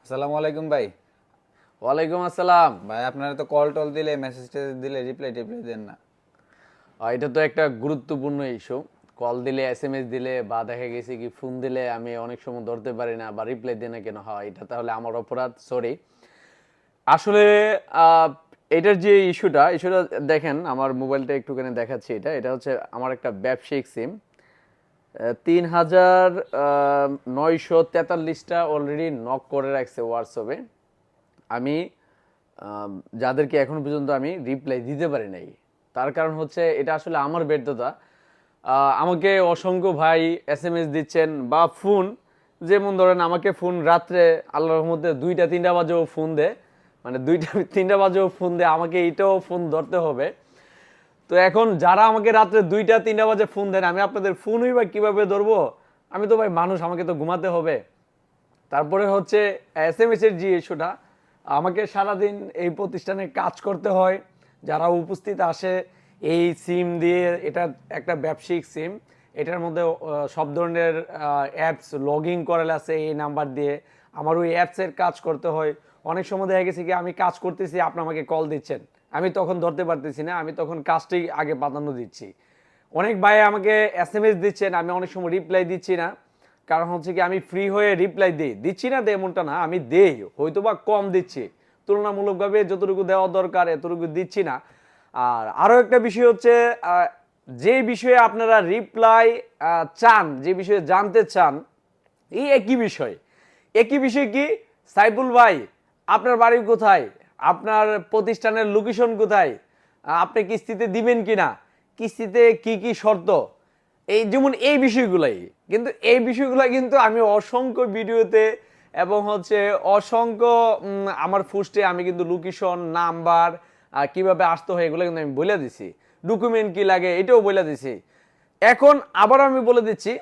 আসসালামু আলাইকুম ভাই। ওয়ালাইকুম আসসালাম। ভাই আপনারা তো কল টল দিলে মেসেজ দিলে রিপ্লাই টিপ্লাই দেন না। এটা তো একটা গুরুত্বপূর্ণ ইস্যু। কল দিলে, এসএমএস দিলে বা দেখা গেছে কি ফোন দিলে আমি অনেক সময় ধরতে পারি না বা রিপ্লাই দিই না কেন হয়, এটা তাহলে আমার অপরাধ, সরি। আসলে আহ, এটার যে ইস্যুটা দেখেন, আমার মোবাইলটা একটুখানি দেখাচ্ছি। এটা এটা হচ্ছে আমার একটা ব্যবসায়িক সিম। ৩,৯৪৩টা অলরেডি নক করে রাখছে হোয়াটসঅ্যাপে। আমি আম, যাদেরকে এখন পর্যন্ত আমি রিপ্লাই দিতে পারি নাই, তার কারণ হচ্ছে এটা আসলে আমার ব্যর্থতা। আমাকে অসংখ্য ভাই এসএমএস দিচ্ছেন বা ফোন, যেমন ধরেন আমাকে ফোন রাত্রে আল্লাহর রহমতে 2টা 3টা বাজেও ফোন দেয়, মানে 2টা 3টা বাজেও ফোন দেয়, আমাকে এইটাও ফোন ধরতে হবে। তো এখন যারা আমাকে রাত্রে 2টা 3টা বাজে ফোন দেন, আমি আপনাদের ফোনই বা কিভাবে ধরবো? আমি তো ভাই মানুষ, আমাকে তো ঘুমাতে হবে। তারপরে হচ্ছে এসএমএস এর যে ইস্যুটা, আমাকে সারাদিন এই প্রতিষ্ঠানে কাজ করতে হয়। যারা উপস্থিত আসে এই সিম দিয়ে, এটা একটা ব্যবসায়িক সিম, এটার মধ্যে সব ধরনের অ্যাপস লগ ইন করালে আছে এই নাম্বার দিয়ে। আমার ওই অ্যাপসের কাজ করতে হয়। অনেক সময় দেখা গেছে কি আমি কাজ করতেছি, আপনি আমাকে কল দিচ্ছেন, আমি তখন ধরতে পারতেছি না, আমি তখন কাজটি আগে প্রাধান্য দিচ্ছি। অনেক ভাই আমাকে এসএমএস দিচ্ছেন, আমি অনেক সময় রিপ্লাই দিচ্ছি না। কারণ হচ্ছে কি আমি ফ্রি হয়ে রিপ্লাই দিচ্ছি না, এমনটা না, আমি দেই, হয়তো বা কম দিচ্ছি, তুলনামূলকভাবে যতটুকু দেওয়া দরকার এতটুকু দিচ্ছি না। আর আরও একটা বিষয় হচ্ছে, যে বিষয়ে আপনারা রিপ্লাই চান, যে বিষয়ে জানতে চান, এই একই বিষয় কি, সাইফুল ভাই আপনার বাড়ি কোথায়, আপনার প্রতিষ্ঠানের লোকেশন কোথায়, আপনি কিস্তিতে দিবেন কিনা, কিস্তিতে কি কি শর্ত, এই যেমন এই বিষয়গুলাই। কিন্তু এই বিষয়গুলো কিন্তু আমি অসংখ্য ভিডিওতে এবং হচ্ছে অসংখ্য আমার পোস্টে আমি কিন্তু লোকেশন, নাম্বার, কিভাবে আসতে হয় এগুলো কিন্তু আমি বলে দিছি। ডকুমেন্ট কি লাগে এটাও বলে দিছি। এখন আবার আমি বলে দিচ্ছি,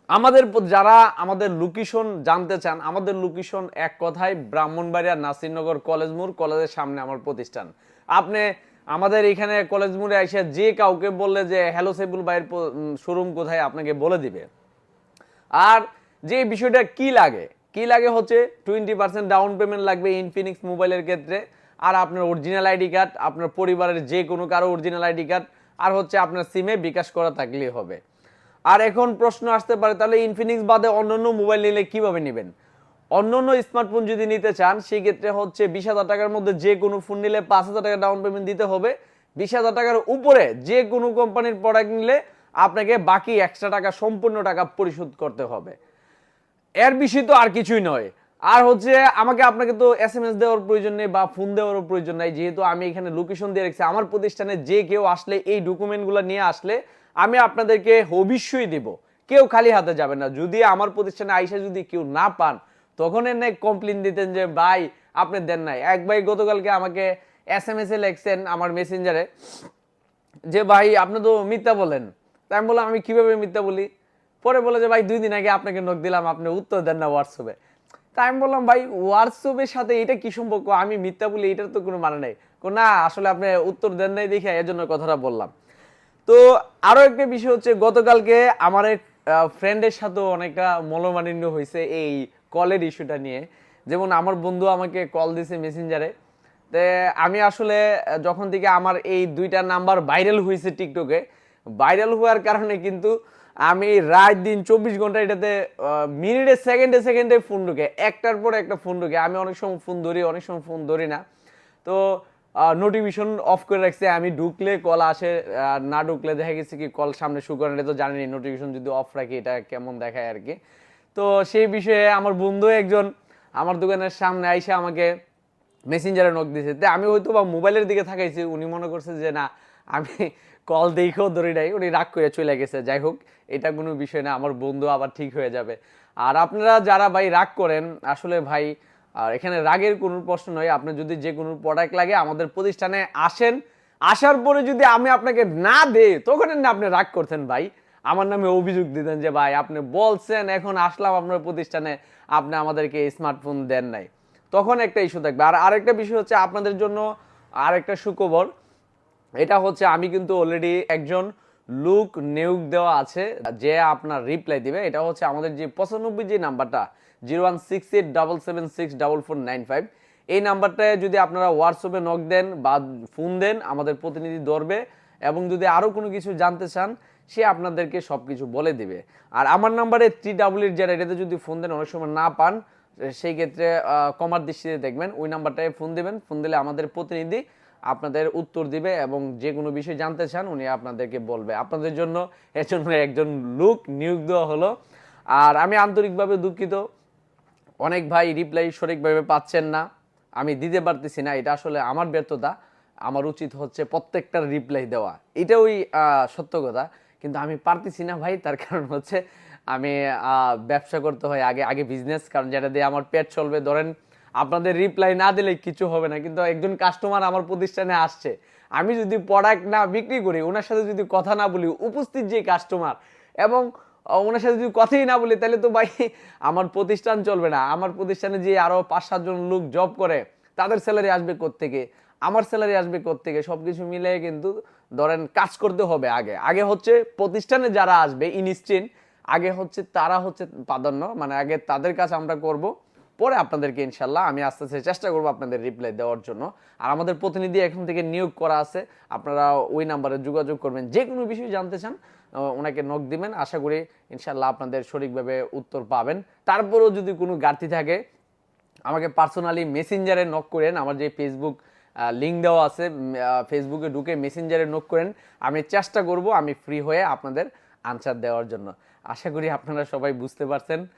আমাদের যারা আমাদের লোকেশন জানতে চান, আমাদের লোকেশন এক কথায় ব্রাহ্মণবাড়িয়া নাসিরনগর কলেজ মোড়, কলেজের সামনে আমার প্রতিষ্ঠান। আপনি আমাদের এখানে কলেজ মোড়ে এসে যে কাউকে বললে যে হ্যালো সাইবুল ভাইয়ের শোরুম কোথায়, আপনাকে বলে দিবে। আর যে বিষয়টা কি লাগে হচ্ছে 20% ডাউন পেমেন্ট লাগবে ইনফিনিক্স মোবাইলের ক্ষেত্রে। আর আপনার অরিজিনাল আইডি কার্ড, আপনার পরিবারের যে কোনো কারো অরিজিনাল আইডি কার্ড, আর হচ্ছে আপনার সিমে বিকাশ করা থাকলেই হবে। আর এখন প্রশ্ন আসতে পারে, তাহলে ইনফিনিক্স বাদে অন্যান্য মোবাইল নিলে কিভাবে নেবেন? অন্যান্য স্মার্টফোন যদি নিতে চান, সেই ক্ষেত্রে হচ্ছে 20,000 টাকার মধ্যে যে কোনো ফোন নিলে 5,000 টাকা ডাউন পেমেন্ট দিতে হবে। 20,000 টাকার উপরে যে কোনো কোম্পানির প্রোডাক্ট নিলে আপনাকে বাকি এক্সট্রা টাকা, সম্পূর্ণ টাকা পরিশোধ করতে হবে। এর বিষয় তো আর কিছুই নয়। আর হচ্ছে আমাকে আপনাকে তো এসএমএস দেওয়ার প্রয়োজন নেই বা ফোন দেওয়ারও প্রয়োজন নাই, যেহেতু আমি এখানে লোকেশন দিয়ে রেখেছি। আমার প্রতিষ্ঠানে যে কেউ আসলে এই ডকুমেন্টগুলো নিয়ে আসলে আমি আপনাদেরকে অবশ্যই দিব। কেউ খালি হাতে যাবে না। যদি আমার প্রতিষ্ঠানে আইসা যদি কেউ না পান, তখন এর নাই কমপ্লেন দিতেন যে ভাই আপনি দেন নাই। এক ভাই গতকালকে আমাকে এসএমএস এ লেখছেন আমার মেসেঞ্জারে যে ভাই আপনি তো মিথ্যা বলেন। তাই আমি বললাম আমি কিভাবে মিথ্যা বলি? পরে বলে যে ভাই 2 দিন আগে আপনাকে নক দিলাম, আপনি উত্তর দেন না হোয়াটসঅ্যাপে। তাই আমি বললাম ভাই হোয়াটসঅ্যাপের সাথে এটা কি সম্পর্ক, আমি মিথ্যা বলি এটার তো কোনো মানে নেই। না আসলে আপনি উত্তর দেন নাই দেখে এজন্য কথাটা বললাম। তো আরো একটা বিষয় হচ্ছে, গতকালকে আমার এক ফ্রেন্ডের সাথেও অনেকটা মনোমালিন্য হয়েছে এই কলের ইস্যুটা নিয়ে। যেমন আমার বন্ধু আমাকে কল দিছে মেসেঞ্জারে। তে আমি আসলে যখন থেকে আমার এই 2টা নাম্বার ভাইরাল হয়েছে টিকটকে, ভাইরাল হওয়ার কারণে কিন্তু আমি রাত দিন 24 ঘন্টা এটাতে মিনিটে সেকেন্ডে সেকেন্ডে ফোন ঢুকে, একটার পর একটা ফোন ঢুকে। আমি অনেক সময় ফোন ধরি, অনেক সময় ফোন ধরি না। তো নোটিফিকেশন অফ করে রাখছে, আমি ঢুকলে কল আসে, না ঢুকলে দেখা গেছে কি কল সামনে শু করে, এটা তো জানেনি নোটিফিকেশন যদি অফ রাখি এটা কেমন দেখায় আর কি। তো সেই বিষয়ে আমার বন্ধু একজন আমার দোকানের সামনে আইসা আমাকে মেসেঞ্জারে নক দিয়েছে। তে আমি হয়তো বা মোবাইলের দিকে থাকাইছি, উনি মনে করছে যে না আমি কল দেখেও ধরি নাই, উনি রাগ করে চলে গেছে। যাই হোক, এটা কোনো বিষয় না, আমার বন্ধু আবার ঠিক হয়ে যাবে। আর আপনারা যারা ভাই রাগ করেন, আসলে ভাই আর এখানে রাগের কোনো প্রশ্ন নয়। আপনার যদি যে কোনো প্রোডাক্ট লাগে আমাদের প্রতিষ্ঠানে আসেন, আসার পরে যদি আমি আপনাকে না দেই, তখন না আপনি রাগ করছেন ভাই, আমার নামে অভিযোগ দিতেন যে ভাই আপনি বলছেন এখন আসলাম আপনার প্রতিষ্ঠানে, আপনি আমাদেরকে স্মার্টফোন দেন নাই, তখন একটা ইস্যু থাকবে। আর আরেকটা বিষয় হচ্ছে আপনাদের জন্য আরেকটা সুখবর, এটা হচ্ছে আমি কিন্তু অলরেডি একজন লোক নিয়োগ দেওয়া আছে যে আপনার রিপ্লাই দিবে। এটা হচ্ছে আমাদের যে 95 যে নাম্বারটা, 0168776495। এই নাম্বারটায় যদি আপনারা হোয়াটসঅ্যাপে নক দেন বা ফোন দেন, আমাদের প্রতিনিধি ধরবে, এবং যদি আরও কোনো কিছু জানতে চান সে আপনাদেরকে সব কিছু বলে দিবে। আর আমার নাম্বারে 388 যেটা, এটাতে যদি ফোন দেন অনেক সময় না পান, সেই ক্ষেত্রে কমার দৃষ্টিতে দেখবেন, ওই নাম্বারটায় ফোন দেবেন। ফোন দিলে আমাদের প্রতিনিধি আপনাদের উত্তর দিবে এবং যে কোনো বিষয় জানতে চান উনি আপনাদেরকে বলবে। আপনাদের জন্য এর জন্য একজন লোক নিয়োগ দেওয়া হলো। আর আমি আন্তরিকভাবে দুঃখিত, অনেক ভাই রিপ্লাই সঠিকভাবে পাচ্ছেন না, আমি দিতে পারতেছি না, এটা আসলে আমার ব্যর্থতা। আমার উচিত হচ্ছে প্রত্যেকটার রিপ্লাই দেওয়া, এটা ওই সত্য কথা, কিন্তু আমি পারতেছি না ভাই। তার কারণ হচ্ছে আমি ব্যবসা করতে হয় আগে আগে বিজনেস, কারণ যেটা দিয়ে আমার পেট চলবে। ধরেন আপনাদের রিপ্লাই না দিলে কিছু হবে না, কিন্তু একজন কাস্টমার আমার প্রতিষ্ঠানে আসছে, আমি যদি প্রোডাক্ট না বিক্রি করি, ওনার সাথে যদি কথা না বলি, উপস্থিত যে কাস্টমার এবং ওনার সাথে যদি কথাই না বলি, তাহলে তো ভাই আমার প্রতিষ্ঠান চলবে না। আমার প্রতিষ্ঠানে যে আরো 5-7 জন লোক জব করে, তাদের স্যালারি আসবে কোত্থেকে, আমার স্যালারি আসবে কোত্থেকে, সবকিছু মিলে কিন্তু ধরেন কাজ করতে হবে। আগে আগে হচ্ছে প্রতিষ্ঠানে যারা আসবে ইনস্ট্যান্ট, আগে হচ্ছে তারা হচ্ছে প্রাধান্য, মানে আগে তাদের কাজ আমরা করব, পরে আপনাদেরকে ইনশাল্লাহ আমি আস্তে আস্তে চেষ্টা করবো আপনাদের রিপ্লাই দেওয়ার জন্য। আর আমাদের প্রতিনিধি এখন থেকে নিয়োগ করা আছে, আপনারা ওই নাম্বারে যোগাযোগ করবেন, যে কোনো বিষয় জানতে চান ওনাকে নক দিবেন। আশা করি ইনশাল্লাহ আপনাদের সঠিকভাবে উত্তর পাবেন। তারপরেও যদি কোনো ঘাটতি থাকে আমাকে পার্সোনালি মেসেঞ্জারে নক করেন, আমার যে ফেসবুক লিঙ্ক দেওয়া আছে, ফেসবুকে ঢুকে মেসেঞ্জারে নক করেন, আমি চেষ্টা করব আমি ফ্রি হয়ে আপনাদের আনসার দেওয়ার জন্য। আশা করি আপনারা সবাই বুঝতে পারছেন।